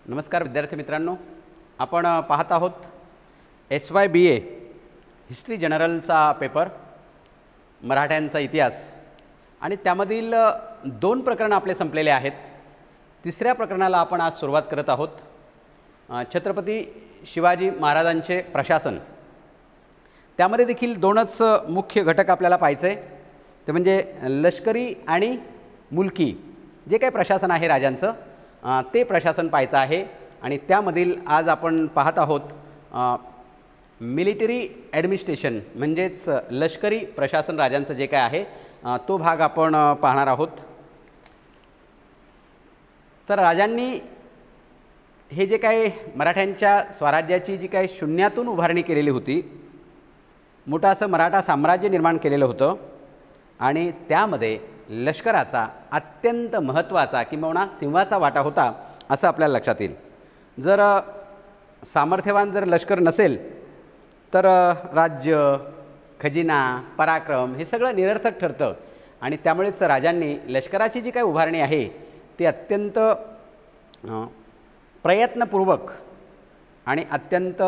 नमस्कार विद्यार्थी मित्रांनो, आपण पाहत आहोत SYBA हिस्ट्री जनरलचा पेपर, मराठ्यांचा इतिहास आणि त्यामधील 2 प्रकरण आपले संपलेले आहेत। तिसऱ्या प्रकरणाला आपण आज सुरुवात करत आहोत। छत्रपती शिवाजी महाराजांचे प्रशासन, त्यामध्ये देखील 2च मुख्य घटक आपल्याला पाहायचे, ते म्हणजे लष्करी आणि मुलकी जे काही प्रशासन आहे राजांचं ते प्रशासन पाहायचं आहे। आणि त्यामधील आज आपण पाहत आहोत मिलिटरी ॲडमिनिस्ट्रेशन म्हणजेच लष्करी प्रशासन राजांचं जे काय आहे तो भाग आपण पाहणार आहोत। तर राजांनी हे जे काही मराठ्यांच्या स्वराज्याची जी काही शून्यातून उभारणी केलेली होती, मोठं असं मराठा साम्राज्य निर्माण केलेलं होतं आणि त्यामध्ये लष्कराचा अत्यंत महत्त्वाचा किंवा सिंहाचा वाटा होता असं आपल्याला लक्षात येईल। जर सामर्थ्यवान जर लष्कर नसेल तर राज्य, खजिना, पराक्रम हे सगळं निरर्थक ठरतं आणि त्यामुळेच राजांनी लष्कराची जी काही उभारणी आहे ती अत्यंत प्रयत्नपूर्वक आणि अत्यंत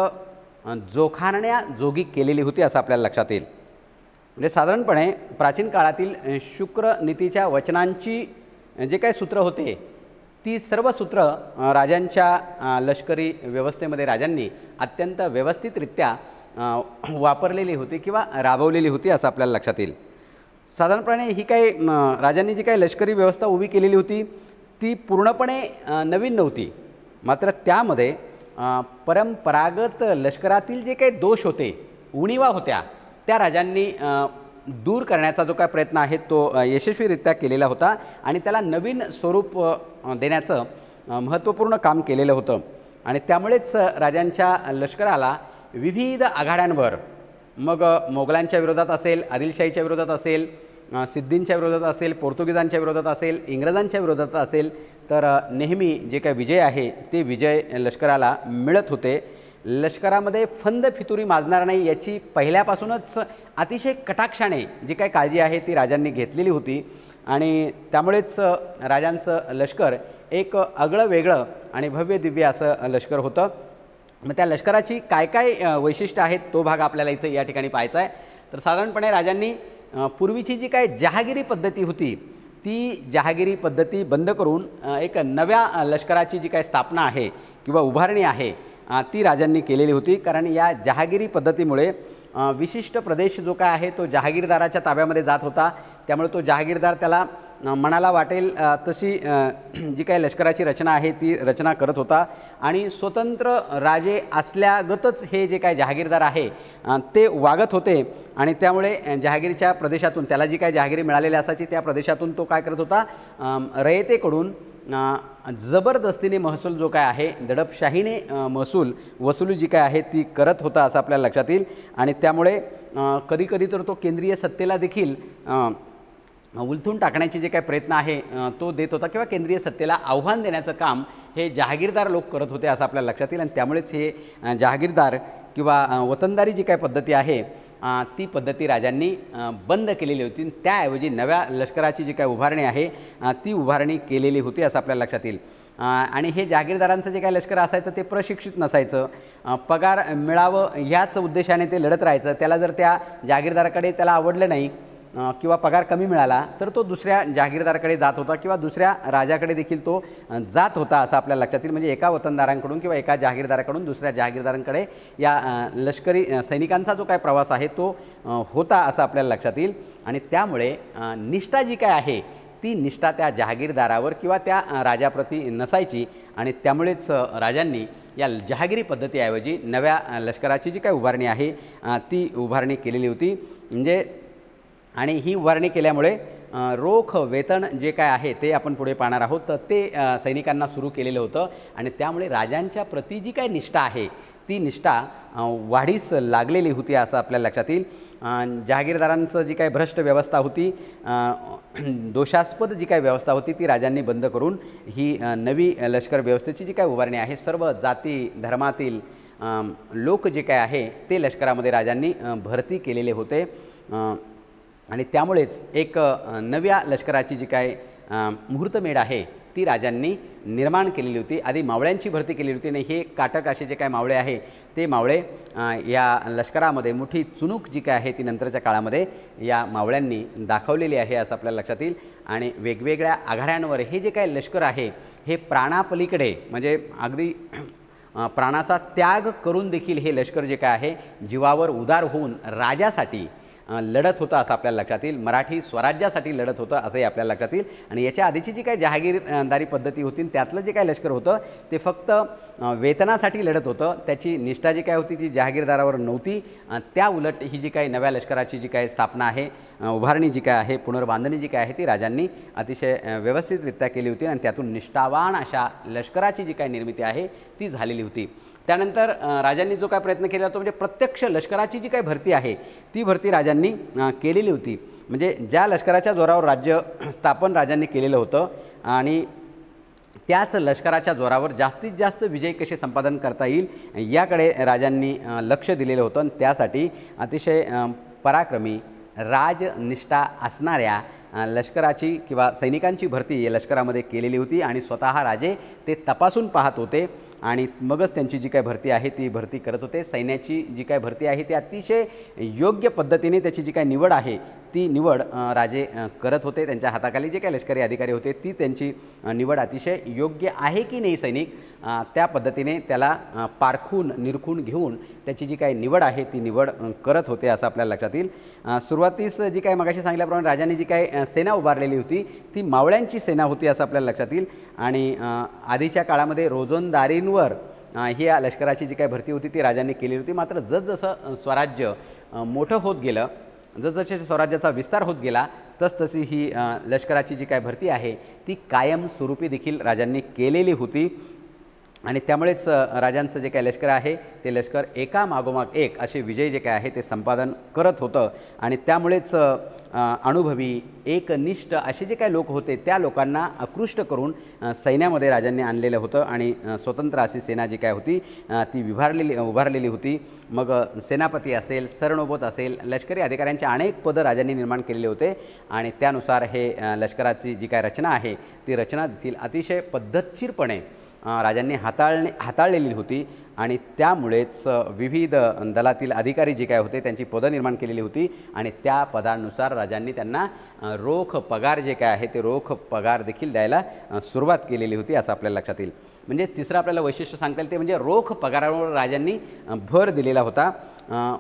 जोखाणण्याजोगी केलेली होती असं आपल्याला लक्षात येईल। म्हणजे साधारणपणे प्राचीन काळातील शुक्र नीतीच्या वचनांची जे काही सूत्र होते ती सर्व सूत्र राजांच्या लष्करी व्यवस्थेमध्ये राजांनी अत्यंत व्यवस्थितरित्या वापरलेली होती किंवा राबवलेली होती असं आपल्याला लक्षात येईल। साधारणपणे ही काही राजांनी जी काही लष्करी व्यवस्था उभी केलेली होती ती पूर्णपणे नवीन नव्हती, मात्र त्यामध्ये परंपरागत लष्करातील जे काही दोष होते, उणिवा होत्या, त्या राजांनी दूर करण्याचा जो काय प्रयत्न आहे तो यशस्वीरित्या केलेला होता आणि त्याला नवीन स्वरूप देण्याचं महत्त्वपूर्ण काम केलेलं होतं। आणि त्यामुळेच राजांच्या लष्कराला विविध आघाड्यांवर, मग मोगलांच्या विरोधात असेल, आदिलशाहीच्या विरोधात असेल, सिद्धींच्या विरोधात असेल, पोर्तुगीजांच्या विरोधात असेल, इंग्रजांच्या विरोधात असेल, तर नेहमी जे काही विजय आहे ते विजय लष्कराला मिळत होते। लष्करामध्ये फंद फितुरी माजणार नाही याची पहिल्यापासूनच अतिशय कटाक्षाने जी काही काळजी आहे ती राजांनी घेतलेली होती आणि त्यामुळेच राजांचं लष्कर एक आगळं वेगळं आणि भव्य दिव्य असं लष्कर होतं। मग त्या लष्कराची काय काय वैशिष्ट्य आहेत तो भाग आपल्याला इथे या ठिकाणी पाहायचा आहे। तर साधारणपणे राजांनी पूर्वीची जी काय जहागिरी पद्धती होती ती जहागिरी पद्धती बंद करून एक नव्या लष्कराची जी काय स्थापना आहे किंवा उभारणी आहे ती राजांनी केलेली होती। कारण या जहागिरी पद्धतीमुळे विशिष्ट प्रदेश जो काय आहे तो जहागीरदाराच्या ताब्यामध्ये जात होता, त्यामुळे तो जहागीरदार त्याला मनाला वाटेल तशी जी काही लष्कराची रचना आहे ती रचना करत होता आणि स्वतंत्र राजे असल्यागतच हे जे काय जहागीरदार आहे ते वागत होते आणि त्यामुळे जहागीरच्या प्रदेशातून त्याला जी काय जहागिरी मिळालेली असायची त्या प्रदेशातून तो काय करत होता, रयतेकडून जबरदस्तीने महसूल जो काय आहे, दडपशाहीने महसूल वसुली जी काय आहे ती करत होता असं आपल्याला लक्षात येईल। आणि त्यामुळे कधीकधी तर तो केंद्रीय सत्तेला देखील उलथून टाकण्याचे जे काही प्रयत्न आहे तो देत होता किंवा केंद्रीय सत्तेला आव्हान देण्याचं काम हे जहागीरदार लोक करत होते असं आपल्याला लक्षात येईल। आणि त्यामुळेच हे जहागीरदार किंवा वतनदारी जी काही पद्धती आहे ती पद्धती राजांनी बंद केलेली होती, त्याऐवजी नव्या लष्कराची जी काही उभारणी आहे ती उभारणी केलेली होती असं आपल्याला लक्षात येईल। आणि हे जहागीरदारांचं जे काही लष्कर असायचं ते प्रशिक्षित नसायचं, पगार मिळावं ह्याच उद्देशाने ते लढत राहायचं। त्याला जर त्या जहागीरदाराकडे त्याला आवडलं नाही किंवा पगार कमी मिळाला तर तो दुसऱ्या जहागीरदाराकडे जात होता किंवा दुसऱ्या राजाकडे देखील तो जात होता असं आपल्याला लक्षात येईल। म्हणजे एका वतनदारांकडून किंवा एका जहागीरदाराकडून दुसऱ्या जहागीरदारांकडे या लष्करी सैनिकांचा जो काय प्रवास आहे तो होता असं आपल्याला लक्षात येईल। आणि त्यामुळे निष्ठा जी काय आहे ती निष्ठा त्या जहागीरदारावर किंवा त्या राजाप्रती नसायची आणि त्यामुळेच राजांनी या जहागिरी पद्धतीऐवजी नव्या लष्कराची जी काय उभारणी आहे ती उभारणी केलेली होती। म्हणजे आणि ही उभारणी केल्यामुळे रोख वेतन जे काय आहे ते आपण पुढे पाहणार आहोत, तर ते सैनिकांना सुरू केलेलं होतं आणि त्यामुळे राजांच्या प्रती जी काही निष्ठा आहे ती निष्ठा वाढीस लागलेली होती असं आपल्याला लक्षात येईल। जहागीरदारांचं जी काही भ्रष्ट व्यवस्था होती, दोषास्पद जी काही व्यवस्था होती ती राजांनी बंद करून ही नवी लष्कर व्यवस्थेची जी काही उभारणी आहे, सर्व जाती धर्मातील लोक जे काय आहे ते लष्करामध्ये राजांनी भरती केलेले होते आणि त्यामुळेच एक नव्या लष्कराची जी काय मुहूर्तमेढ आहे ती राजांनी निर्माण केलेली होती। आधी मावळ्यांची भरती केलेली होती आणि हे काटक असे जे काय मावळे आहे ते मावळे या लष्करामध्ये मोठी चुणूक जी काय आहे ती नंतरच्या काळामध्ये या मावळ्यांनी दाखवलेली आहे असं आपल्याला लक्षात येईल। आणि वेगवेगळ्या आघाड्यांवर हे जे काय लष्कर आहे हे प्राणापलीकडे म्हणजे अगदी प्राणाचा त्याग करून देखील हे लष्कर जे काय आहे जीवावर उदार होऊन राजासाठी लढत होतं असं आपल्याला लक्षात येईल। मराठी स्वराज्यासाठी लढत होतं असंही आपल्याला लक्षात येईल। आणि याच्या आधीची जी काही जहागीरदारी पद्धती होती त्यातलं जे काही लष्कर होतं ते फक्त वेतनासाठी लढत होतं, त्याची निष्ठा जी काय होती ती जहागीरदारावर नव्हती। त्या उलट ही जी काही नव्या लष्कराची जी काही स्थापना आहे, उभारणी जी काय आहे, पुनर्बांधणी जी काय आहे ती राजांनी अतिशय व्यवस्थितरित्या केली होती आणि त्यातून निष्ठावान अशा लष्कराची जी काही निर्मिती आहे ती झालेली होती। त्यानंतर राजांनी जो काय प्रयत्न केला तो म्हणजे प्रत्यक्ष लष्कराची जी काही भरती आहे ती भरती राजांनी केलेली होती। म्हणजे ज्या लष्कराच्या जोरावर राज्य स्थापन राजांनी केलेलं होतं आणि त्याच लष्कराच्या जोरावर जास्तीत जास्त विजय कसे संपादन करता येईल याकडे राजांनी लक्ष दिलेलं होतं आणि त्यासाठी अतिशय पराक्रमी राजनिष्ठा असणाऱ्या लष्कराची किंवा सैनिकांची भरती या लष्करामध्ये केलेली होती आणि स्वतः राजे ते तपासून पाहत होते आणि मगच त्यांची जी काय भरती आहे ती भरती करत होते। सैन्याची जी काय भरती आहे ती अतिशय योग्य पद्धतीने त्याची जी काय निवड आहे ती निवड राजे करत होते। त्यांच्या हाताखाली जे काही लष्करी अधिकारी होते ती त्यांची निवड अतिशय योग्य आहे की नाही सैनिक त्या पद्धतीने त्याला पारखून निरखून घेऊन त्याची जी काही निवड आहे ती निवड करत होते असं आपल्याला लक्षात येईल। सुरुवातीस जी काय मगाशी सांगितल्याप्रमाणे राजांनी जी काय सेना उभारलेली होती ती मावळ्यांची सेना होती असं आपल्याला लक्षात येईल। आणि आधीच्या काळामध्ये रोजंदारींवर ही या लष्कराची जी काही भरती होती ती राजांनी केलेली होती। मात्र जसजसं स्वराज्य मोठं होत गेलं, जसजसे स्वराज्याचा विस्तार होत गेला तसतशी ही लष्कराची जी काय भरती आहे ती कायमस्वरूपी देखील राजांनी केलेली होती। आणि त्यामुळेच राजांचं जे काय लष्कर आहे ते लष्कर एका मागोमाग एक असे विजय जे काय आहे ते संपादन करत होतं आणि त्यामुळेच अनुभवी एकनिष्ठ असे जे काही लोक होते त्या लोकांना आकृष्ट करून सैन्यामध्ये राजांनी आणलेलं होतं आणि स्वतंत्र अशी सेना जी काय होती ती उभारलेली होती। मग सेनापती असेल, सरनोबत असेल, लष्करी अधिकाऱ्यांचे अनेक पदं राजांनी निर्माण केलेले होते आणि त्यानुसार हे लष्कराची जी काय रचना आहे ती रचना देखील अतिशय पद्धतशीरपणे राजांनी हाताळलेली होती आणि त्यामुळेच विविध दलातील अधिकारी जे काय होते त्यांची पदं निर्माण केलेली होती आणि त्या पदानुसार राजांनी त्यांना रोख पगार जे काय आहे ते रोख पगार देखील द्यायला सुरुवात केलेली होती असं आपल्याला लक्षात येईल। म्हणजे तिसरं आपल्याला वैशिष्ट्य सांगता येईल ते म्हणजे रोख पगारावर राजांनी भर दिलेला होता।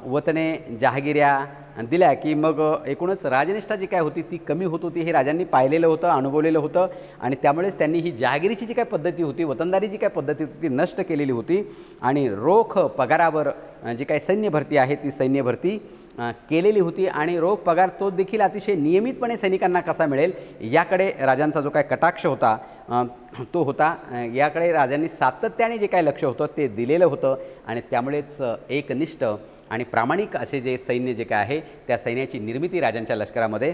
वतने जहागिऱ्या दिल्या की मग एकूणच राजनिष्ठा जी काय होती ती कमी होत होती हे राजांनी पाहिलेलं होतं, अनुभवलेलं होतं आणि त्यामुळेच त्यांनी ही जहागिरीची जी काय पद्धती होती, वतनदारी जी काय पद्धती होती ती नष्ट केलेली होती आणि रोख पगारावर जी काही सैन्य भरती आहे ती सैन्य भरती केलेली होती। आणि रोख पगार तो देखील अतिशय नियमितपणे सैनिकांना कसा मिळेल याकडे राजांचा जो काय कटाक्ष होता तो होता। याकडे राजांनी सातत्याने जे काय लक्ष होतं ते दिलेलं होतं आणि त्यामुळेच एकनिष्ठ आणि प्रामाणिक असे जे सैन्य जे काय आहे त्या सैन्याची निर्मिती राजांच्या लष्करामध्ये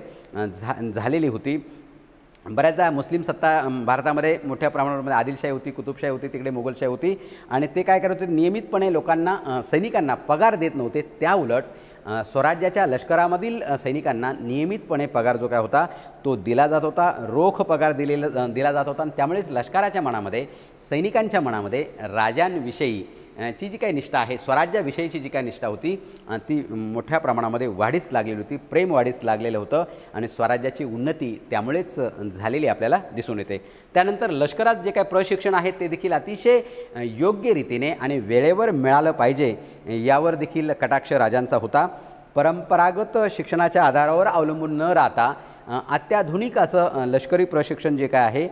झालेली होती। बऱ्याचदा मुस्लिम सत्ता भारतामध्ये मोठ्या प्रमाणावर आदिलशाही होती, कुतुबशाही होती, तिकडे मोगलशाही होती आणि ते काय करत होते नियमितपणे लोकांना सैनिकांना पगार देत नव्हते। त्या उलट स्वराज्याच्या लष्करामधील सैनिकांना नियमितपणे पगार जो काय होता तो दिला जात होता, रोख पगार दिला जात होता आणि त्यामुळेच लष्कराच्या मनामध्ये सैनिकांच्या मनामध्ये राजांविषयी ची जी काही निष्ठा आहे, स्वराज्याविषयीची जी काही निष्ठा होती ती मोठ्या प्रमाणामध्ये वाढीस लागलेली होती, प्रेम वाढीस लागलेलं होतं आणि स्वराज्याची उन्नती त्यामुळेच झालेली आपल्याला दिसून येते। त्यानंतर लष्करात जे काही प्रशिक्षण आहे ते देखील अतिशय योग्य रीतीने आणि वेळेवर मिळालं पाहिजे यावर देखील कटाक्ष राजांचा होता। परंपरागत शिक्षणाच्या आधारावर अवलंबून न राहता अत्याधुनिक असं लष्करी प्रशिक्षण जे काय आहे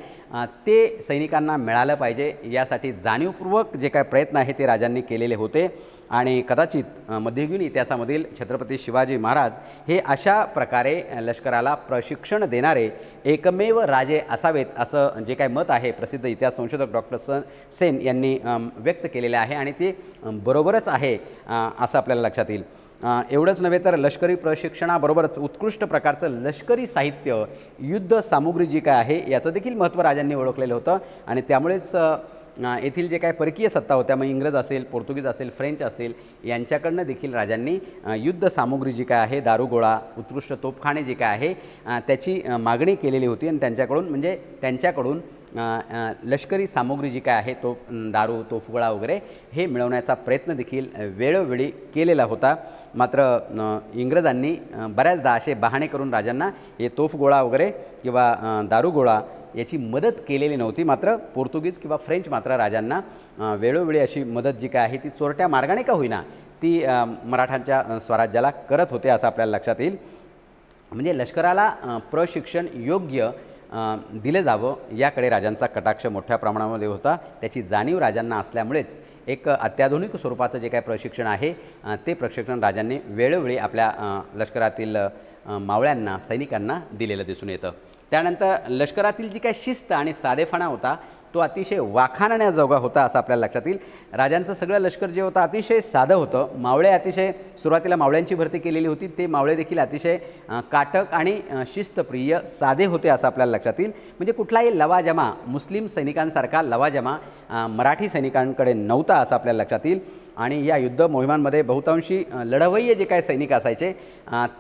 ते सैनिकांना मिळालं पाहिजे यासाठी जाणीवपूर्वक जे काय प्रयत्न आहे ते राजांनी केलेले होते आणि कदाचित मध्ययुगीन इतिहासामधील छत्रपती शिवाजी महाराज हे अशा प्रकारे लष्कराला प्रशिक्षण देणारे एकमेव राजे असावेत असं जे काय मत आहे प्रसिद्ध इतिहास संशोधक डॉक्टर सेन यांनी व्यक्त केलेले आहे आणि ते बरोबरच आहे असं आपल्याला लक्षात येईल। एवढंच नव्हे तर लष्करी प्रशिक्षणाबरोबरच उत्कृष्ट प्रकारचं लष्करी साहित्य, युद्ध सामुग्री जी काय आहे याचं देखील महत्त्व राजांनी ओळखलेलं होतं आणि त्यामुळेच येथील जे काय परकीय सत्ता होत्या मग इंग्रज असेल, पोर्तुगीज असेल, फ्रेंच असेल यांच्याकडनं देखील राजांनी युद्ध सामुग्री जी काय आहे, दारुगोळा, उत्कृष्ट तोफखाने जे काय आहे त्याची मागणी केलेली होती आणि त्यांच्याकडून लष्करी सामुग्री जी काय आहे तो दारू तोफगोळा वगैरे हे मिळवण्याचा प्रयत्न देखील वेळोवेळी केलेला होता. मात्र इंग्रजांनी बऱ्याचदा असे बहाणे करून राजांना हे तोफगोळा वगैरे किंवा दारूगोळा याची मदत केलेली नव्हती. मात्र पोर्तुगीज किंवा फ्रेंच मात्र राजांना वेळोवेळी अशी मदत जी काय आहे ती चोरट्या मार्गाने का होईना ती मराठांच्या स्वराज्याला करत होते असं आपल्याला लक्षात येईल. म्हणजे लष्कराला प्रशिक्षण योग्य दिलं जावं याकडे राजांचा कटाक्ष मोठ्या प्रमाणामध्ये होता. त्याची जाणीव राजांना असल्यामुळेच एक अत्याधुनिक स्वरूपाचं जे काही प्रशिक्षण आहे ते प्रशिक्षण राजांनी वेळोवेळी आपल्या लष्करातील मावळ्यांना सैनिकांना दिलेलं दिसून येतं. त्यानंतर लष्करातील जी काही शिस्त आणि साधेपणा होता तो अतिशय वाखाणण्याजोगा होता असं आपल्याला लक्षात येईल. राजांचं सगळं लष्कर जे होतं अतिशय साधं होतं. मावळे अतिशय सुरुवातीला मावळ्यांची भरती केलेली होती. ते मावळे देखील अतिशय काटक आणि शिस्तप्रिय साधे होते असं आपल्याला लक्षात येईल. म्हणजे कुठलाही लवाजमा मुस्लिम सैनिकांसारखा लवाजमा मराठी सैनिकांकडे नव्हता असं आपल्याला लक्षात येईल. आणि या युद्ध मोहिमांमध्ये बहुतांशी लढवय्ये जे काय सैनिक असायचे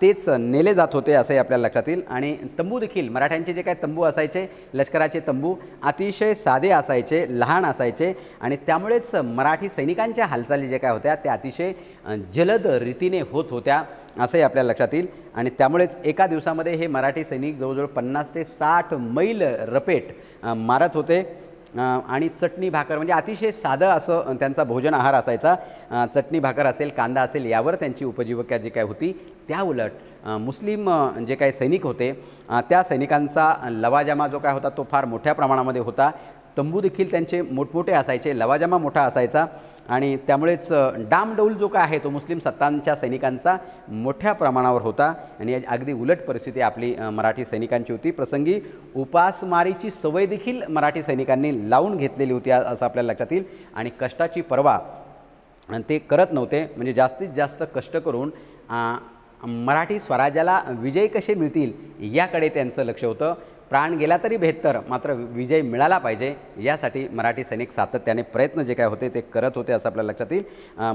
तेच नेले जात होते असंही आपल्याला लक्षात येईल. आणि तंबू देखील मराठ्यांचे जे काय तंबू असायचे लष्कराचे तंबू अतिशय साधे असायचे, लहान असायचे आणि त्यामुळेच मराठी सैनिकांच्या हालचाली जे काय होत्या त्या अतिशय जलद रीतीने होत होत्या असंही आपल्याला लक्षात येईल. आणि त्यामुळेच एका दिवसामध्ये हे मराठी सैनिक जवळजवळ 50 ते 60 मैल रपेट मारत होते. आणि चटणी भाकर म्हणजे अतिशय साधं असं त्यांचा भोजन आहार असायचा. चटणी भाकर असेल, कांदा असेल यावर त्यांची उपजीविका जी काय होती. त्या उलट मुस्लिम जे काही सैनिक होते त्या सैनिकांचा लवाजमा जो काय होता तो फार मोठ्या प्रमाणामध्ये होता. तंबू देखील त्यांचे मोठमोठे असायचे, लवाजमा मोठा असायचा आणि त्यामुळेच डामडौल जो काय आहे तो मुस्लिम सत्तांच्या सैनिकांचा मोठ्या प्रमाणावर होता. आणि अगदी उलट परिस्थिती आपली मराठी सैनिकांची होती. प्रसंगी उपासमारीची सवय देखील मराठी सैनिकांनी लावून घेतलेली होती असं आपल्याला लक्षात येईल. आणि कष्टाची पर्वा ते करत नव्हते. म्हणजे जास्तीत जास्त कष्ट करून मराठी स्वराज्याला विजय कसे मिळतील याकडे त्यांचं लक्ष होतं. प्राण गेला तरी बेहत्तर, मात्र विजय मिळाला पाहिजे यासाठी मराठी सैनिक सातत्याने प्रयत्न जे काय होते ते करत होते असं आपल्याला लक्षात येईल.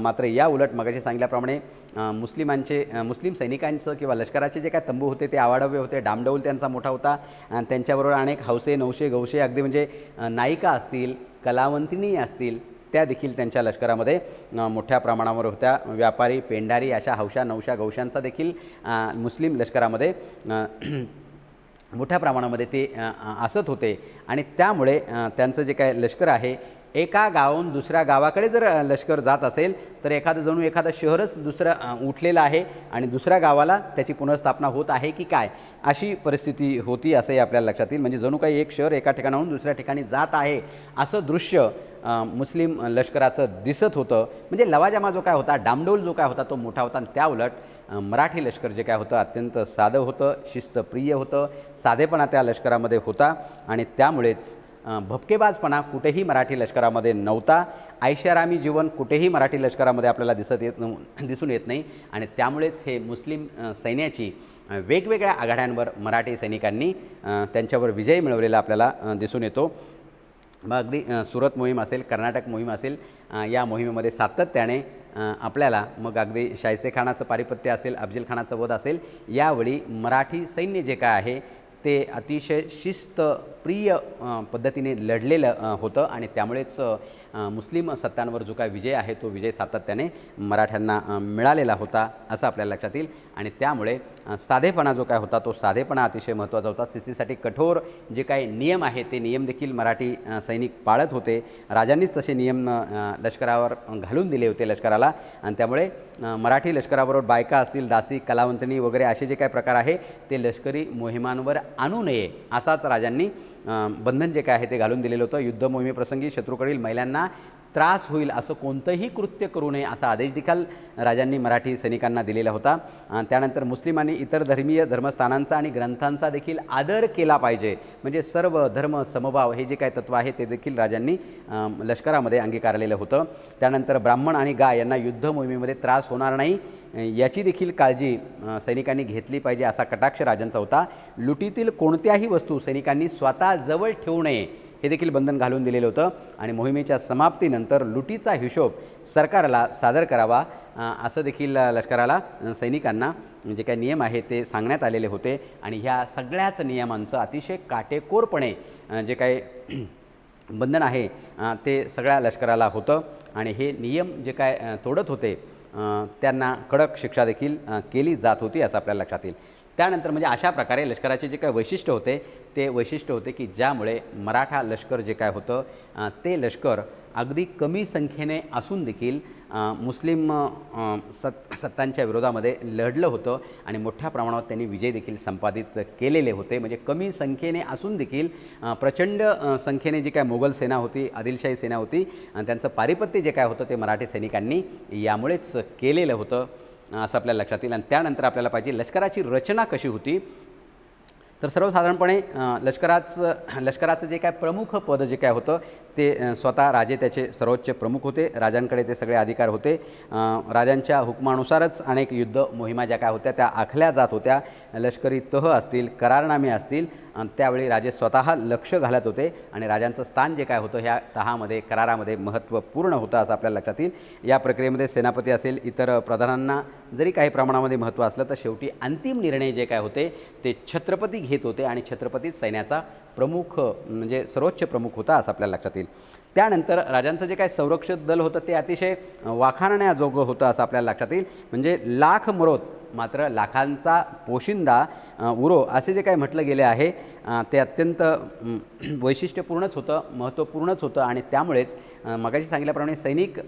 मात्र या उलट मगाशी सांगितल्याप्रमाणे मुस्लिम सैनिकांचं किंवा लष्कराचे जे काय तंबू होते ते आवाढव्य होते. डामडौल त्यांचा मोठा होता आणि त्यांच्याबरोबर अनेक हौसे नवशे गवशे अगदी म्हणजे नायिका असतील, कलावंतिनी असतील त्या देखील त्यांच्या लष्करामध्ये मोठ्या प्रमाणावर होत्या. व्यापारी पेंढारी अशा हौशा नवशा गवशांचा देखील मुस्लिम लष्करामध्ये मोठ्या प्रमाणामध्ये ते असत होते. आणि त्यामुळे त्यांचं जे काय लष्कर आहे एका गावाहून दुसऱ्या गावाकडे जर लष्कर जात असेल तर एखादं शहरच दुसरं उठलेलं आहे आणि दुसऱ्या गावाला त्याची पुनर्स्थापना होत आहे की काय अशी परिस्थिती होती असंही आपल्याला लक्षात येईल. म्हणजे जणू काही एक शहर एका ठिकाणाहून दुसऱ्या ठिकाणी जात आहे असं दृश्य मुस्लिम लष्कराचं दिसत होतं. म्हणजे लवाजमा जो काय होता, डामडौल जो काय होता तो मोठा होता. आणि त्या उलट मराठी लष्कर जे काय होतं अत्यंत साधं होतं, शिस्तप्रिय होतं, साधेपणा त्या लष्करामध्ये होता. आणि त्यामुळेच भपकेबाजपणा कुठेही मराठी लष्करामध्ये नव्हता. ऐषारामी जीवन कुठेही मराठी लष्करामध्ये आपल्याला दिसून येत नाही. आणि त्यामुळेच हे मुस्लिम सैन्याची वेगवेगळ्या आघाड्यांवर मराठी सैनिकांनी त्यांच्यावर विजय मिळवलेला आपल्याला दिसून येतो. मग अगदी सुरत मोहीम असेल, कर्नाटक मोहीम असेल, या मोहिमेमध्ये सातत्याने आपल्याला मग अगदी शाहिस्तेखानाचं पारिपत्य असेल, अफजलखानाचं वध असेल, यावेळी मराठी सैन्य जे काय आहे ते अतिशय शिस्तप्रिय पद्धतीने लढलेलं होतं. आणि त्यामुळेच मुस्लिम सत्तांवर जो काय विजय आहे तो विजय सातत्याने मराठ्यांना मिळालेला होता असं आपल्याला लक्षात येईल. आणि त्यामुळे साधेपणा जो काय होता तो साधेपणा अतिशय महत्त्वाचा होता. शिस्तीसाठी कठोर जे काही नियम आहे ते नियम देखील मराठी सैनिक पाळत होते. राजांनीच तसे नियम लष्करावर घालून दिले होते लष्कराला. आणि त्यामुळे मराठी लष्कराबरोबर बायका असतील, दासी, कलावंतनी वगैरे असे जे काही प्रकार आहे ते लष्करी मोहिमांवर आणू नये असाच राजांनी बंधन जे काय आहे ते घालून दिलेलं होतं. युद्ध मोहिमेप्रसंगी शत्रूकडील महिलांना त्रास होईल असं कोणतंही कृत्य करू नये असा आदेश देखील राजांनी मराठी सैनिकांना दिलेला होता. त्यानंतर मुस्लिमांनी इतर धर्मीय धर्मस्थानांचा आणि ग्रंथांचा देखील आदर केला पाहिजे. म्हणजे सर्व धर्म समभाव हे जे काय तत्त्व आहे ते देखील राजांनी लष्करामध्ये अंगीकारलेलं होतं. त्यानंतर ब्राह्मण आणि गाय यांना युद्ध मोहिमेमध्ये त्रास होणार नाही याची देखील काळजी सैनिकांनी घेतली पाहिजे असा कटाक्ष राजांचा होता. लुटीतील कोणत्याही वस्तू सैनिकांनी स्वतः जवळ ठेवू नये हे देखील बंधन घालून दिलेलं होतं. आणि मोहिमेच्या समाप्तीनंतर लुटीचा हिशोब सरकारला सादर करावा असं देखील लष्कराला सैनिकांना जे काही नियम आहे ते सांगण्यात आलेले होते आणि ह्या सगळ्याच नियमांचं अतिशय काटेकोरपणे जे काही बंधन आहे ते सगळ्या लष्कराला होतं आणि हे नियम जे काय तोडत होते त्यांना कडक शिक्षा देखील केली जात होती असं आपल्याला लक्षात येईल. त्यानंतर म्हणजे अशा प्रकारे लष्कराचे जे काही वैशिष्ट्य होते ते वैशिष्ट्य होते की ज्यामुळे मराठा लष्कर जे काय होतं ते लष्कर अगदी कमी संख्येने असून देखील मुस्लिम सत्तांच्या विरोधामध्ये लढलं होतं आणि मोठ्या प्रमाणावर त्यांनी विजय देखील संपादित केलेले होते. म्हणजे कमी संख्येने असून देखील प्रचंड संख्येने जी काय मोगल सेना होती, आदिलशाही सेना होती आणि त्यांचं पारिपत्य जे काय होतं ते मराठी सैनिकांनी यामुळेच केलेलं होतं असं आपल्याला लक्षात येईल. आणि त्यानंतर आपल्याला पाहिजे लष्कराची रचना कशी होती. तर सर्वसाधारणपणे लष्कराचं जे काय प्रमुख पद जे काय होतं ते स्वतः राजे त्याचे सर्वोच्च प्रमुख होते. राजांकडे ते सगळे अधिकार होते. राजांच्या हुकमानुसारच अनेक युद्ध मोहिमा ज्या काय होत्या त्या आखल्या जात होत्या. लष्करी तह असतील, करारनामे असतील, त्यावेळी राजे स्वतः लक्ष घालत होते आणि राजांचं स्थान जे काय होतं ह्या तहामध्ये करारामध्ये महत्त्वपूर्ण होतं असं आपल्याला लक्षात येईल. या प्रक्रियेमध्ये सेनापती असेल, इतर प्रधानांना जरी काही प्रमाणामध्ये महत्त्व असलं तर शेवटी अंतिम निर्णय जे काय होते ते छत्रपती घेत होते आणि छत्रपतीच सैन्याचा प्रमुख म्हणजे सर्वोच्च प्रमुख होता असं आपल्याला लक्षात येईल. त्यानंतर राजांचं जे काय संरक्षक दल होतं ते अतिशय वाखाणण्याजोगं होतं असं आपल्याला लक्षात येईल. म्हणजे लाख मरोत मात्र लाखांचा पोशिंदा उरो असे जे काही म्हटलं गेले आहे ते अत्यंत वैशिष्ट्यपूर्णच होतं, महत्त्वपूर्णच होतं आणि त्यामुळेच मगाशी सांगितल्याप्रमाणे सैनिक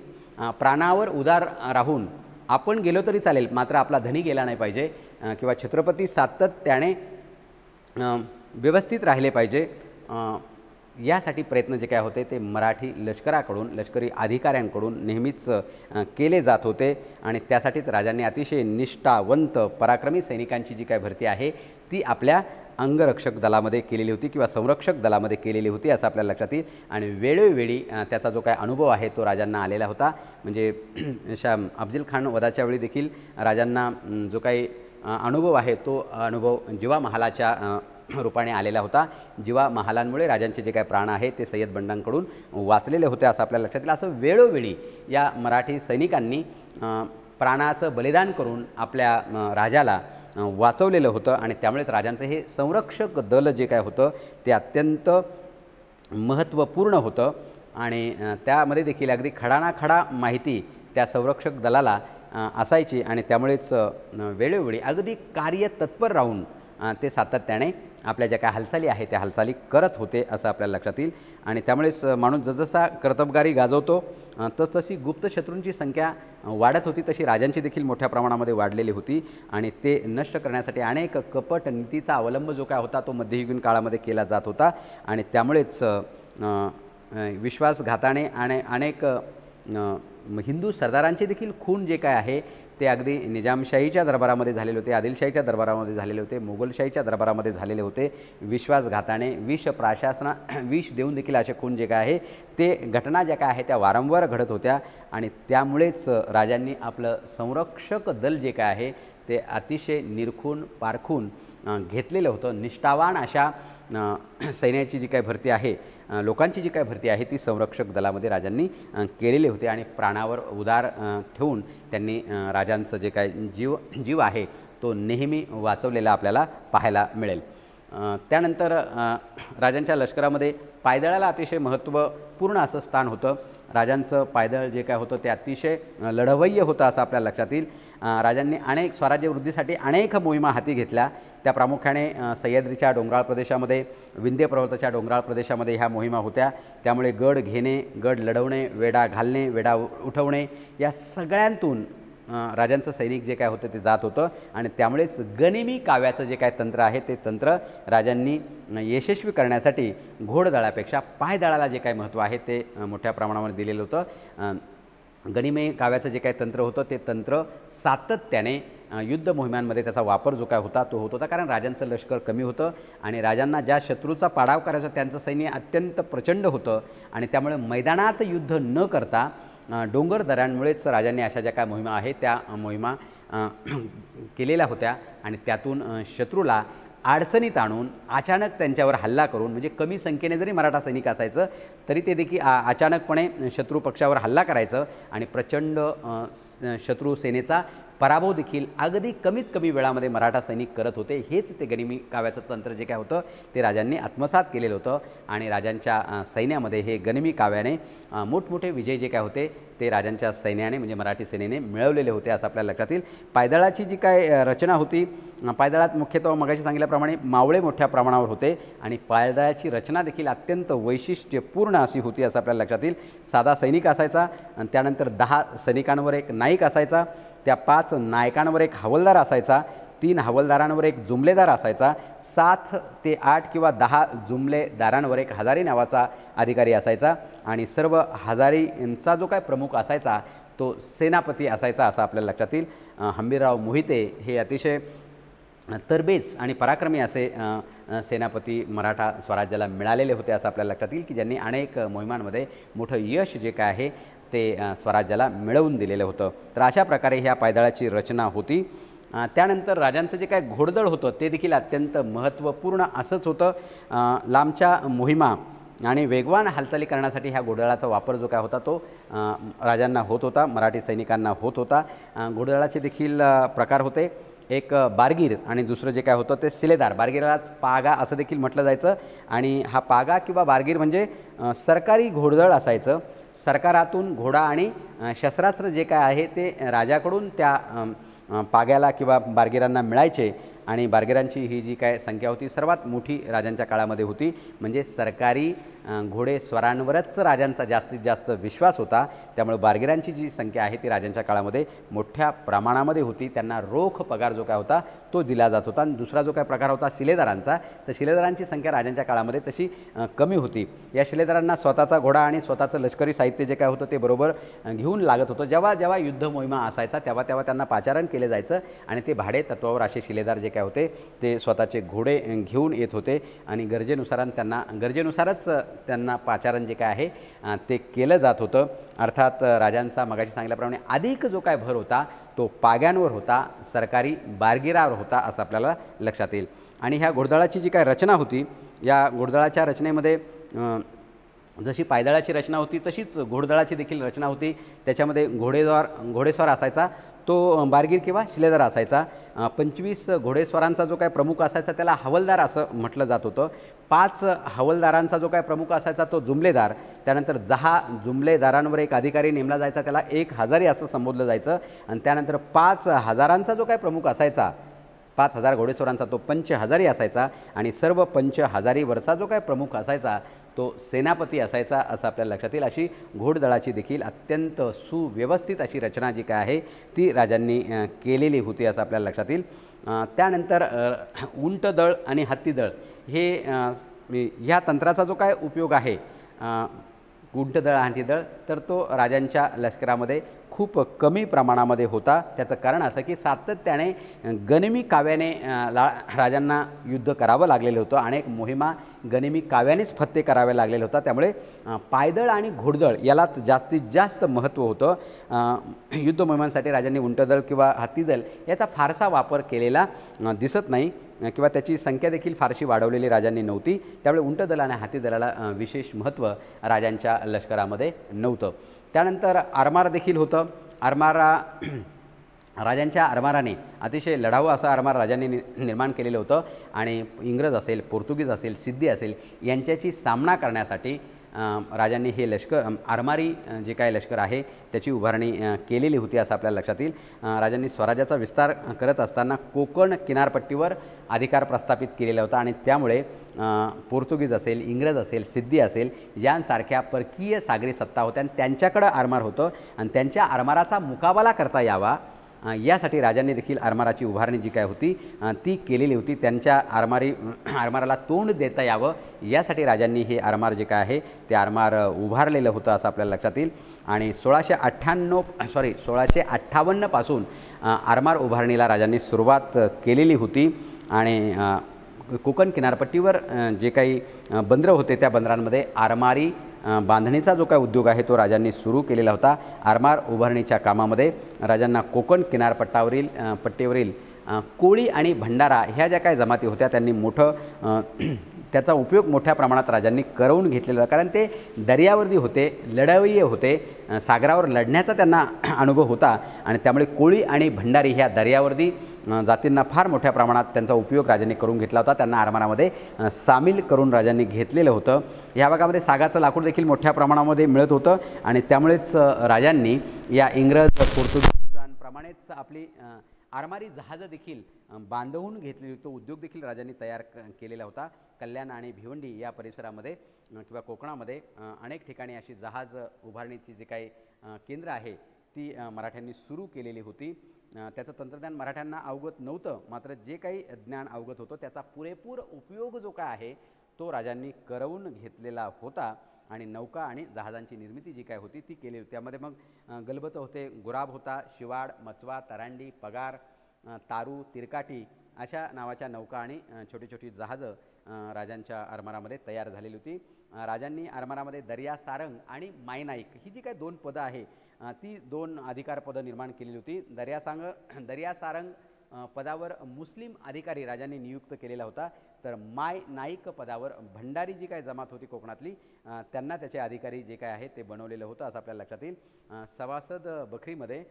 प्राणावर उदार राहून आपण गेलो तरी चालेल मात्र आपला धनी गेला नाही पाहिजे किंवा छत्रपती सातत्याने व्यवस्थित राहिले पाहिजे यासाठी प्रयत्न जे काय होते ते मराठी लष्कराकडून, लष्करी अधिकाऱ्यांकडून नेहमीच केले जात होते आणि त्यासाठीच राजांनी अतिशय निष्ठावंत पराक्रमी सैनिकांची जी काय भरती आहे ती आपल्या अंगरक्षक दलामध्ये केलेली होती किंवा संरक्षक दलामध्ये केलेली होती असं आपल्याला लक्षात येईल. आणि वेळोवेळी त्याचा जो काय अनुभव आहे तो राजांना आलेला होता. म्हणजे अफजल खान वधाच्या वेळी देखील राजांना जो काही अनुभव आहे तो अनुभव जिवा महालाच्या रूपाने आलेला होता. जिवा महालांमुळे राजांचे जे काय प्राण आहे ते सय्यद बंडांकडून वाचलेले होते असं आपल्याला लक्षात येईल. असं वेळोवेळी या मराठी सैनिकांनी प्राणाचं बलिदान करून आपल्या राजाला वाचवलेलं होतं आणि त्यामुळेच राजांचं हे संरक्षक दल जे काय होतं ते अत्यंत महत्त्वपूर्ण होतं आणि त्यामध्ये देखील अगदी खडानाखडा माहिती त्या संरक्षक दलाला असायची आणि त्यामुळेच वेळोवेळी अगदी कार्यतत्पर राहून ते सातत्याने आपल्या ज्या काय हालचाली आहे त्या हालचाली करत होते असं आपल्याला लक्षात येईल. आणि त्यामुळेच माणूस जसजसा कर्तबगारी गाजवतो तसतशी गुप्त शत्रूंची संख्या वाढत होती तशी राजांची देखील मोठ्या प्रमाणामध्ये वाढलेली होती आणि ते नष्ट करण्यासाठी अनेक कपट नीतीचा अवलंब जो काय होता तो मध्ययुगीन काळामध्ये केला जात होता आणि त्यामुळेच विश्वासघाताने आणि अनेक हिंदू सरदारांचे देखील खून जे काय आहे ते अगदी निजामशाहीच्या दरबारामध्ये झालेले होते, आदिलशाहीच्या दरबारामध्ये झालेले होते, मोगलशाहीच्या दरबारामध्ये झालेले होते. विश्वासघाताने विष देऊन देखील असे खून जे काय आहे ते घटना ज्या काय आहे त्या वारंवार घडत होत्या आणि त्यामुळेच राजांनी आपलं संरक्षक दल जे काय आहे ते अतिशय निरखून पारखून घेतलेलं होतं. निष्ठावान अशा सैन्याची जी काय भरती आहे, लोकांची जी काय भरती आहे ती संरक्षक दलामध्ये राजांनी केलेली होती आणि प्राणावर उदार ठेवून त्यांनी राजांचं जे काय जीव आहे तो नेहमी वाचवलेला आपल्याला पाहायला मिळेल. त्यानंतर राजांच्या लष्करामध्ये पायदळाला अतिशय महत्त्वपूर्ण असं स्थान होतं. राजांचं पायदळ जे काय होतं ते अतिशय लढवय्य होतं असं आपल्याला लक्षात येईल. राजांनी स्वराज्यवृद्धीसाठी अनेक मोहिमा हाती घेतल्या. त्या प्रामुख्याने सह्याद्रीच्या डोंगराळ प्रदेशामध्ये, विंध्य पर्वताच्या डोंगराळ प्रदेशामध्ये ह्या मोहिमा होत्या. त्यामुळे गड घेणे, गड लढवणे, वेढा घालणे, वेढा उठवणे या सगळ्यांतून राजांचं सैनिक जे काय होतं ते जात होतं आणि त्यामुळेच गनिमी काव्याचं जे काय तंत्र आहे ते तंत्र राजांनी यशस्वी करण्यासाठी घोडदळापेक्षा पायदळाला जे काय महत्त्व आहे ते मोठ्या प्रमाणावर दिलेलं होतं. गनिमी काव्याचं जे काय तंत्र होतं ते तंत्र सातत्याने युद्ध मोहिमांमध्ये त्याचा वापर जो काय होता तो होत होता. कारण राजांचं लष्कर कमी होतं आणि राजांना ज्या शत्रूचा पाडाव करायचा त्यांचं सैन्य अत्यंत प्रचंड होतं आणि त्यामुळे मैदानात युद्ध न करता डोंगर दऱ्यांमुळेच राजांनी अशा ज्या काय मोहिमा आहेत त्या मोहिमा केलेल्या होत्या आणि त्यातून शत्रूला अडचणीत आणून अचानक त्यांच्यावर हल्ला करून, म्हणजे कमी संख्येने जरी मराठा सैनिक असायचं तरी ते देखील अचानकपणे शत्रू पक्षावर हल्ला करायचं आणि प्रचंड शत्रू सेनेचा पराभव देखील अगदी कमीत कमी वेळामध्ये मराठा सैनिक करत होते। हेच ते गनिमी काव्याचं तंत्र जे काय होतं ते राजांनी आत्मसात केलेलं होतं आणि राजांच्या सैन्यामध्ये हे गनिमी काव्याने मोठमोठे विजय जे काय होते ते राजांच्या सैन्याने म्हणजे मराठी सेनेने मिळवलेले होते असं आपल्याला लक्षात येईल। पायदळाची जी काय रचना होती, पायदळात मुख्यतः मगाशी सांगितल्याप्रमाणे मावळे मोठ्या प्रमाणावर होते आणि पायदळाची रचना देखील अत्यंत वैशिष्ट्यपूर्ण अशी होती असं आपल्याला लक्षात येईल। साधा सैनिक असायचा आणि त्यानंतर 10 सैनिकांवर एक नाईक असायचा, त्या 5 नायकांवर एक हवालदार असायचा, 3 हवालदारांवर एक जुमलेदार असायचा, 7 ते 8 किंवा 10 जुमलेदारांवर एक हजारी नावाचा अधिकारी असायचा आणि सर्व हजारींचा जो काय प्रमुख असायचा तो सेनापती असायचा असं आपल्याला लक्षात येईल। हंबीरराव मोहिते हे अतिशय तरबेज आणि पराक्रमी असे सेनापती मराठा स्वराज्याला मिळालेले होते असं आपल्याला लक्षात येईल की ज्यांनी अनेक मोहिमांमध्ये मोठं यश जे काय आहे ते स्वराज्याला मिळवून दिलेलं होतं। तर अशा प्रकारे ह्या पायदळाची रचना होती। त्यानंतर राजांचं जे काय घोडदळ होतं ते देखील अत्यंत महत्त्वपूर्ण असंच होतं। लांबच्या मोहिमा आणि वेगवान हालचाली करण्यासाठी ह्या घोडदळाचा वापर जो काय होता तो राजांना होत होता, मराठी सैनिकांना होत होता। घोडदळाचे देखील प्रकार होते, एक बारगीर आणि दुसरं जे काय होतं ते शिलेदार। बारगीरालाच पागा असं देखील म्हटलं जायचं आणि हा पागा किंवा बारगीर म्हणजे सरकारी घोडदळ असायचं। सरकारातून घोडा आणि शस्त्रास्त्र जे काय आहे ते राजाकडून त्या पाग्याला किंवा बारगीरांना मिळायचे आणि बारगीरांची ही जी काय संख्या होती सर्वात मोठी राजांच्या काळामध्ये होती। म्हणजे सरकारी घोडेस्वारांवरच राजांचा जास्तीत जास्त विश्वास होता, त्यामुळे बारगीरांची जी संख्या आहे ती राजांच्या काळामध्ये मोठ्या प्रमाणामध्ये होती। त्यांना रोख पगार जो काय होता तो दिला जात होता। आणि दुसरा जो काय प्रकार होता शिलेदारांचा, तर शिलेदारांची संख्या राजांच्या काळामध्ये तशी कमी होती। या शिलेदारांना स्वतःचा घोडा आणि स्वतःचं लष्करी साहित्य जे काय होतं ते बरोबर घेऊन लागत होतं। जेव्हा जेव्हा युद्ध मोहिमा असायचा तेव्हा तेव्हा त्यांना पाचारण केले जायचं आणि ते भाडे तत्वावर असे शिलेदार जे काय होते ते स्वतःचे घोडे घेऊन येत होते आणि गरजेनुसारच त्यांना पाचारण जे काय आहे ते केलं जात होतं। अर्थात राजांचा मगाशी सांगितल्याप्रमाणे अधिक जो काय भर होता तो पाग्यांवर होता, सरकारी बारगीरावर होता असं आपल्याला लक्षात येईल। आणि ह्या घोडदळाची जी काय रचना होती, या घोडदळाच्या रचनेमध्ये जशी पायदळाची रचना होती तशीच घोडदळाची देखील रचना होती। त्याच्यामध्ये घोडेस्वार असायचा तो बारगीर किंवा शिलेदार असायचा। 25 घोडेस्वारांचा जो काय प्रमुख असायचा त्याला हवालदार असं म्हटलं जात होतं। 5 हवालदारांचा जो काय प्रमुख असायचा तो जुमलेदार, त्यानंतर 10 जुमलेदारांवर एक अधिकारी नेमला जायचा त्याला एक हजारी असं संबोधलं जायचं आणि त्यानंतर 5 हजारांचा जो काय प्रमुख असायचा, 5000 घोडेस्वारांचा तो पंच हजारी असायचा आणि सर्व पंच हजारीवरचा जो काय प्रमुख असायचा तो सेनापती असायचा असं आपल्याला लक्षात येईल। अशी घोडदळाची देखील अत्यंत सुव्यवस्थित अशी रचना जी काय आहे ती राजांनी केलेली होती असं आपल्याला लक्षात येईल। त्यानंतर उंटदळ आणि हत्तीदळ हे ह्या तंत्राचा जो काय उपयोग आहे उंटदळ आणि हत्तीदळ तर तो राजांच्या लष्करामध्ये खूप कमी प्रमाणामध्ये होता। त्याचं कारण असं की सातत्याने गनिमी काव्याने राजांना युद्ध करावं लागलेलं होतं, अनेक मोहिमा गनिमी काव्यानेच फत्ते करावे लागलेलं होतं। त्यामुळे पायदळ आणि घोडदळ यालाच जास्तीत जास्त महत्त्व होतं। युद्ध मोहिमांसाठी राजांनी उंटदळ किंवा हत्तीदळ याचा फारसा वापर केलेला दिसत नाही किंवा त्याची संख्या देखील फारशी वाढवलेली राजांनी नव्हती। त्यामुळे उंटदल आणि हातीदलाला विशेष महत्त्व राजांच्या लष्करामध्ये नव्हतं। त्यानंतर आरमार देखील होतं। राजांच्या आरमाराने अतिशय लढाऊ असा आरमार राजांनी निर्माण केलेलं होतं आणि इंग्रज असेल, पोर्तुगीज असेल, सिद्धी असेल यांच्याशी सामना करण्यासाठी राजांनी हे आरमारी जे काय लष्कर आहे त्याची उभारणी केलेली होती असं आपल्याला लक्षात येईल। राजांनी स्वराज्याचा विस्तार करत असताना कोकण किनारपट्टीवर अधिकार प्रस्थापित केलेला होता आणि त्यामुळे पोर्तुगीज असेल, इंग्रज असेल, सिद्धी असेल यांसारख्या परकीय सागरी सत्ता होत्या आणि त्यांच्याकडं आरमार होतं आणि त्यांच्या आरमाराचा मुकाबला करता यावा यासाठी राजांनी देखील आरमाराची उभारणी जी काय होती ती केलेली होती। त्यांच्या आरमाराला तोंड देता यावं यासाठी राजांनी हे आरमार जे काय आहे ते आरमार उभारलेलं होतं असं आपल्याला लक्षात येईल। आणि 1658 पासून आरमार उभारणीला राजांनी सुरुवात केलेली होती आणि कोकण किनारपट्टीवर जे काही बंदरं होते त्या बंदरांमध्ये आरमारी बांधणीचा जो काय उद्योग आहे तो राजांनी सुरू केलेला होता। आरमार उभारणीच्या कामामध्ये राजांना कोकण किनारपट्टीवरील कोळी आणि भंडारा ह्या ज्या काही जमाती होत्या त्यांनी त्याचा उपयोग मोठ्या प्रमाणात राजांनी करवून घेतलेला, कारण ते दर्यावर्दी होते, लढवय्ये होते, सागरावर लढण्याचा त्यांना अनुभव होता आणि त्यामुळे कोळी आणि भंडारी ह्या दर्यावर्दी जातींना फार मोठ्या प्रमाणात त्यांचा उपयोग राजांनी करून घेतला होता. त्यांना आरमारामध्ये सामील करून राजांनी घेतलेलं होतं. ह्या भागामध्ये सागाचं लाकूड देखील मोठ्या प्रमाणामध्ये मिळत होतं आणि त्यामुळेच राजांनी या इंग्रज पोर्तुगीजांप्रमाणेच आपली आरमारी जहाजं देखील बांधवून घेतलेली, तो उद्योग देखील राजांनी तयार केलेला होता. कल्याण आणि भिवंडी या परिसरामध्ये किंवा कोकणामध्ये अनेक ठिकाणी अशी जहाज उभारणीची जे काही केंद्र आहे ती मराठ्यांनी सुरू केलेली होती. त्याचं तंत्रज्ञान मराठ्यांना अवगत नव्हतं, मात्र जे काही ज्ञान अवगत होतं त्याचा पुरेपूर उपयोग जो काय आहे तो राजांनी करवून घेतलेला होता आणि नौका आणि जहाजांची निर्मिती जी काय होती ती केली होती. त्यामध्ये मग गलबत होते, गुराब होता, शिवाड, मचवा, तरांडी, पगार, तारू, तिरकाटी अशा नावाच्या नौका आणि छोटी छोटी जहाजं राजांच्या आरमारामध्ये तयार झालेली होती. राजांनी आरमारामध्ये दर्या सारंग आणि मायनाईक ही जी काही दोन पदं आहे ती दोन अधिकार पदं निर्माण केलेली होती. दर्या सारंग पदावर मुस्लिम अधिकारी राजांनी नियुक्त केलेला होता, तर माय नाईक पदावर भंडारी जी काय जमात होती कोकणातली त्यांना त्याचे अधिकारी जे काय आहे ते बनवलेलं होतं असं आपल्याला लक्षात येईल. सभासद बखरीमध्ये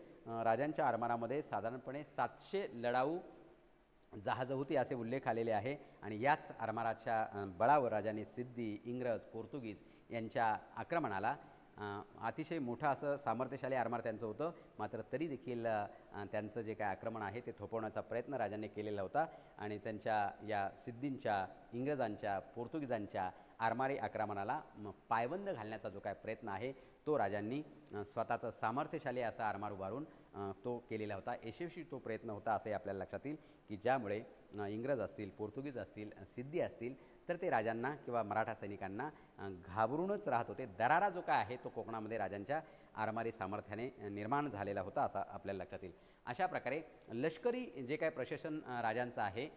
राजांच्या आरमारामध्ये साधारणपणे 700 लढाऊ जहाजं होती असे उल्लेख आलेले आहे आणि याच आरमाराच्या बळावर राजांनी सिद्धी, इंग्रज, पोर्तुगीज यांच्या आक्रमणाला अतिशय मोठं असं सामर्थ्यशाली आरमार त्यांचं होतं, मात्र तरी देखील त्यांचं जे काय आक्रमण आहे ते थोपवण्याचा प्रयत्न राजांनी केलेला होता आणि त्यांच्या या सिद्धींच्या, इंग्रजांच्या, पोर्तुगीजांच्या आरमारी आक्रमणाला पायबंद घालण्याचा जो काय प्रयत्न आहे तो राजांनी स्वतःचं सामर्थ्यशाली असा आरमार उभारून तो केलेला होता. यशस्वी तो प्रयत्न होता असंही आपल्याला लक्षात येईल की ज्यामुळे इंग्रज असतील, पोर्तुगीज असतील, सिद्धी असतील तर ते राजांना किंवा मराठा सैनिकांना घाबरूनच राहत होते. दरारा जो काय आहे तो कोकणामध्ये राजांच्या आरमारी सामर्थ्याने निर्माण झालेला होता असं आपल्याला लक्षात येईल. अशा प्रकारे लष्करी जे काय प्रशासन राजांचं आहे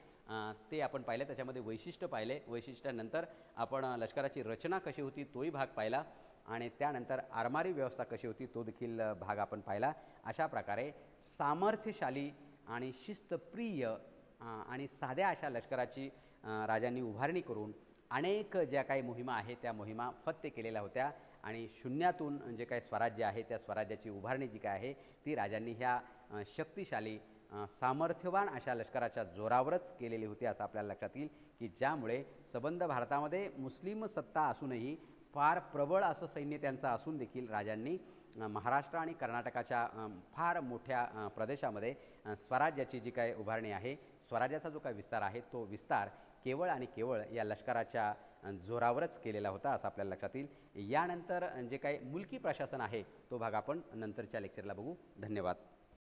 ते आपण पाहिलं, त्याच्यामध्ये वैशिष्ट्य पाहिले. वैशिष्ट्यानंतर आपण लष्कराची रचना कशी होती तोही भाग पाहिला आणि त्यानंतर आरमारी व्यवस्था कशी होती तो देखील भाग आपण पाहिला. अशा प्रकारे सामर्थ्यशाली आणि शिस्तप्रिय आणि साध्या अशा लष्कराची राजांनी उभारणी करून अनेक ज्या काही मोहिमा आहेत त्या मोहिमा फत्ते केलेल्या होत्या आणि शून्यातून जे काही स्वराज्य आहे त्या स्वराज्याची उभारणी जी काय आहे ती राजांनी ह्या शक्तिशाली सामर्थ्यवान अशा लष्कराच्या जोरावरच केलेली होती असं आपल्याला लक्षात येईल की ज्यामुळे सबंध भारतामध्ये मुस्लिम सत्ता असूनही फार प्रबळ असं सैन्य त्यांचं असून देखील राजांनी महाराष्ट्र आणि कर्नाटकाच्या फार मोठ्या प्रदेशामध्ये स्वराज्याची जी काय उभारणी आहे, स्वराज्याचा जो काय विस्तार आहे तो विस्तार केवळ आणि केवळ या लष्कराच्या जोरावरच केलेला होता असं आपल्याला लक्षात येईल. यानंतर जे काही मुलकी प्रशासन आहे तो भाग आपण नंतरच्या लेक्चरला बघू. धन्यवाद.